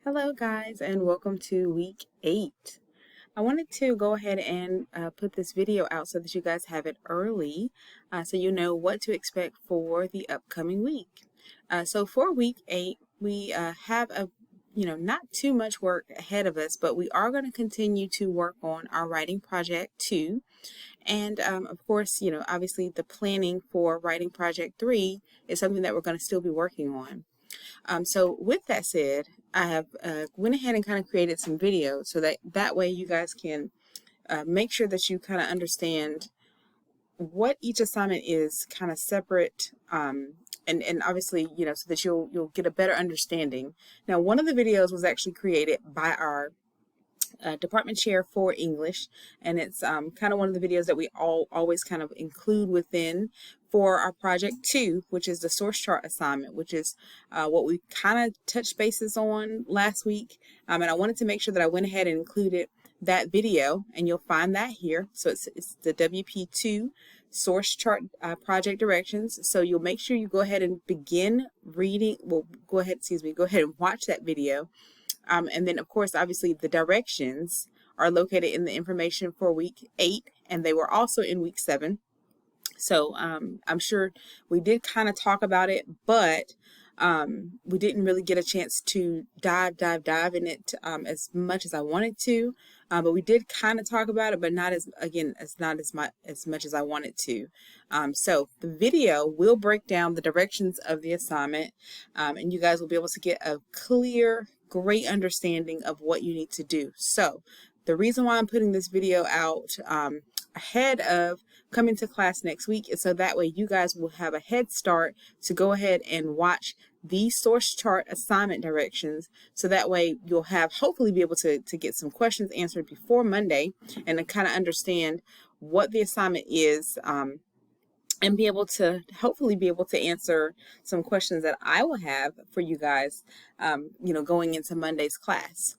Hello guys, and welcome to week 8. I wanted to go ahead and put this video out so that you guys have it early, so you know what to expect for the upcoming week. So for week 8, we have not too much work ahead of us, but we are going to continue to work on our writing project 2. And of course, obviously the planning for writing project 3 is something that we're going to still be working on. So with that said, I have went ahead and kind of created some videos so that way you guys can make sure that you kind of understand what each assignment is kind of separate, and obviously, so that you'll get a better understanding. Now, one of the videos was actually created by our department chair for English, and it's kind of one of the videos that we always kind of include within for our project 2, which is the source chart assignment, which is what we kind of touched bases on last week, and I wanted to make sure that I went ahead and included that video, and you'll find that here. So it's the WP2 source chart project directions. So you'll make sure you go ahead and begin reading. Well, go ahead and watch that video. And then, of course, obviously the directions are located in the information for week 8, and they were also in week 7. So I'm sure we did kind of talk about it, but we didn't really get a chance to dive in it as much as I wanted to. But we did kind of talk about it, but not as much as I wanted to. So the video will break down the directions of the assignment, and you guys will be able to get a clear, great understanding of what you need to do. So the reason why I'm putting this video out ahead of coming to class next week is so that way you guys will have a head start to go ahead and watch the source chart assignment directions, so that way you'll hopefully be able to get some questions answered before Monday and to kind of understand what the assignment is, and be able to hopefully be able to answer some questions that I will have for you guys, going into Monday's class.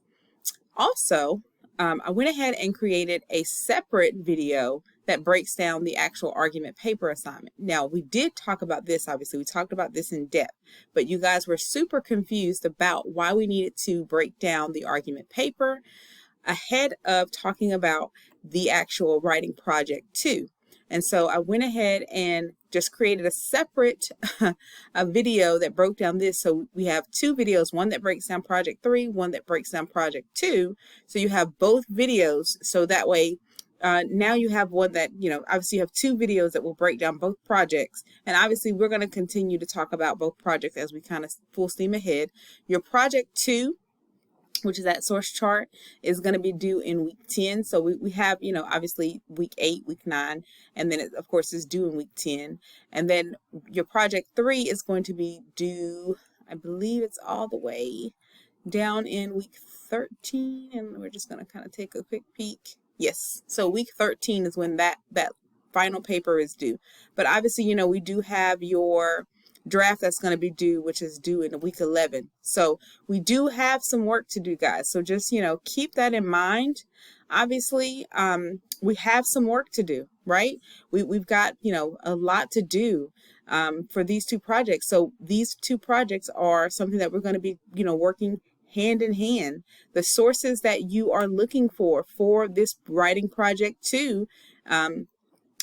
Also, I went ahead and created a separate video that breaks down the actual argument paper assignment. Now, we did talk about this, obviously, we talked about this in depth, but you guys were super confused about why we needed to break down the argument paper ahead of talking about the actual writing project 2. And so I went ahead and just created a separate a video that broke down this. So we have 2 videos, one that breaks down project 3, one that breaks down project 2. So you have both videos. So that way, now you have one that, obviously you have 2 videos that will break down both projects. And obviously we're going to continue to talk about both projects as we kind of full steam ahead. Your project 2, which is that source chart, is going to be due in week 10. So we have, obviously week 8, week 9, and then it, of course, is due in week 10. And then your project 3 is going to be due, I believe it's all the way down in week 13. And we're just going to kind of take a quick peek. Yes. So week 13 is when that final paper is due. But obviously, we do have your draft that's going to be due, which is due in week 11. So we do have some work to do, guys. So just, keep that in mind. Obviously, we have some work to do, right? We've got, a lot to do for these 2 projects. So these 2 projects are something that we're going to be, working hand in hand. The sources that you are looking for this writing project 2,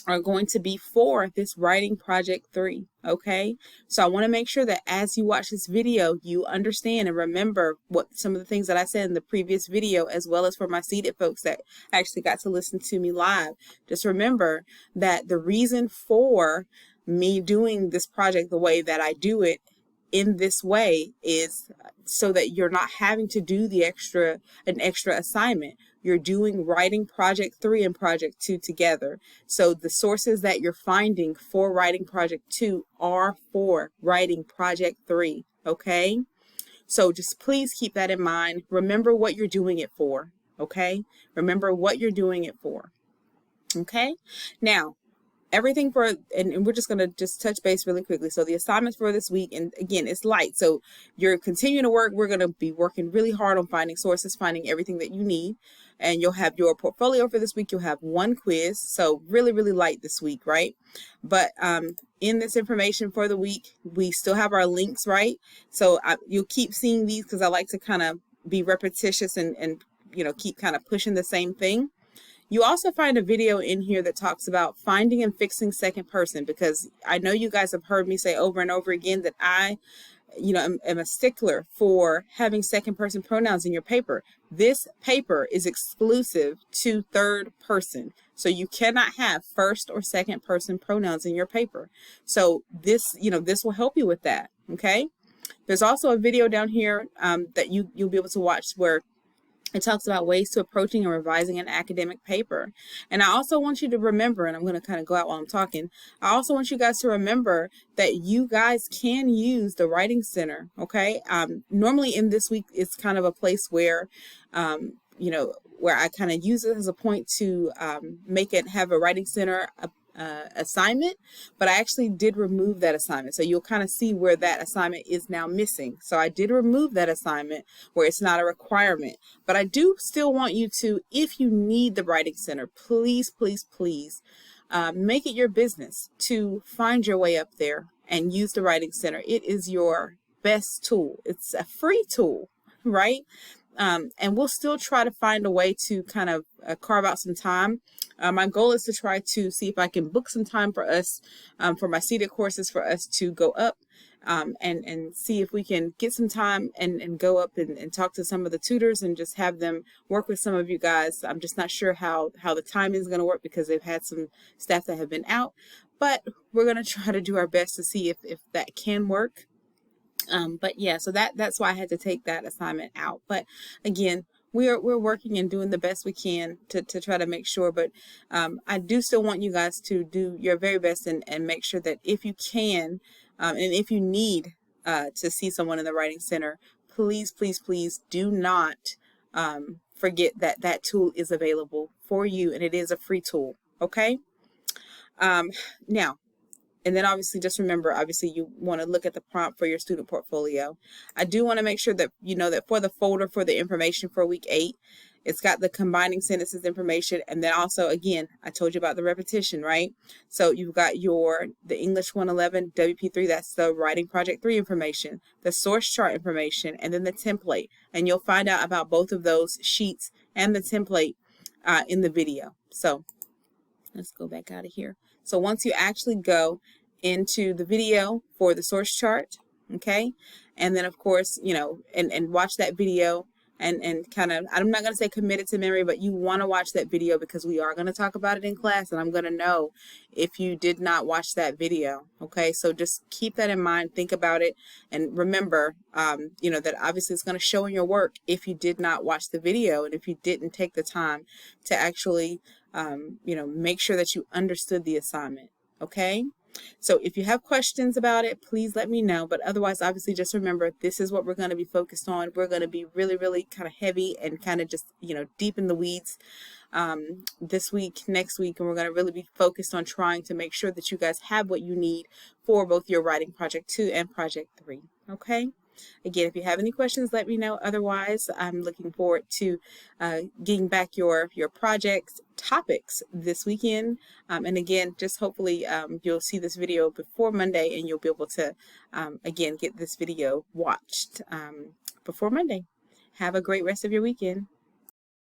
are going to be for this writing project 3. Okay, so I want to make sure that as you watch this video, you understand and remember what some of the things that I said in the previous video, as well as for my seated folks that actually got to listen to me live. Just remember that the reason for me doing this project the way that I do it in this way is so that you're not having to do an extra assignment. You're doing writing project 3 and project 2 together. So the sources that you're finding for writing project 2 are for writing project 3. Okay? So just please keep that in mind. Remember what you're doing it for. Okay? Remember what you're doing it for. Okay? Now, everything and we're just going to just touch base really quickly. So the assignments for this week, and again, it's light. So you're continuing to work. We're going to be working really hard on finding sources, finding everything that you need. And you'll have your portfolio for this week. You'll have 1 quiz. So really, really light this week, right? But in this information for the week, we still have our links, right? So you'll keep seeing these because I like to kind of be repetitious and keep kind of pushing the same thing. You also find a video in here that talks about finding and fixing second person, because I know you guys have heard me say over and over again that I am a stickler for having second person pronouns in your paper. This paper is exclusive to third person. So you cannot have first or second person pronouns in your paper. So this will help you with that. Okay. There's also a video down here that you'll be able to watch where it talks about ways to approaching and revising an academic paper. And I also want you to remember, and I'm going to kind of go out while I'm talking, I also want you guys to remember that you guys can use the Writing Center, okay? Normally in this week, it's kind of a place where, where I kind of use it as a point to have a Writing Center assignment, but I actually did remove that assignment. So you'll kind of see where that assignment is now missing. So I did remove that assignment where it's not a requirement, but I do still want you to, if you need the Writing Center, please, please, please make it your business to find your way up there and use the Writing Center. It is your best tool. It's a free tool, right? And we'll still try to find a way to kind of carve out some time. My goal is to try to see if I can book some time for us, for my seated courses, for us to go up and see if we can get some time and go up and talk to some of the tutors and just have them work with some of you guys. I'm just not sure how the timing is going to work because they've had some staff that have been out, but we're going to try to do our best to see if that can work. But yeah, so that's why I had to take that assignment out. But again, we're working and doing the best we can to try to make sure. But I do still want you guys to do your very best and make sure that if you can, and if you need to see someone in the Writing Center, please, please, please do not forget that that tool is available for you, and it is a free tool. Okay. Now. And then obviously just remember, obviously you want to look at the prompt for your student portfolio. I do want to make sure that you know that for the folder for the information for week 8, it's got the combining sentences information. And then also, again, I told you about the repetition, right? So you've got the English 111 WP3, that's the writing project 3 information, the source chart information, and then the template. And you'll find out about both of those sheets and the template in the video. So let's go back out of here. So once you actually go into the video for the source chart, okay, and then of course, and watch that video and kind of, I'm not going to say commit it to memory, but you want to watch that video because we are going to talk about it in class, and I'm going to know if you did not watch that video, okay? So just keep that in mind, think about it, and remember, that obviously it's going to show in your work if you did not watch the video and if you didn't take the time to actually make sure that you understood the assignment, okay? So if you have questions about it, please let me know. But otherwise, obviously, just remember, this is what we're going to be focused on. We're going to be really, really kind of heavy and kind of just, deep in the weeds this week, next week, and we're going to really be focused on trying to make sure that you guys have what you need for both your writing project 2 and project 3, okay? Again, if you have any questions, let me know. Otherwise, I'm looking forward to getting back your project topics this weekend. And again, just hopefully you'll see this video before Monday and you'll be able to, again, get this video watched before Monday. Have a great rest of your weekend.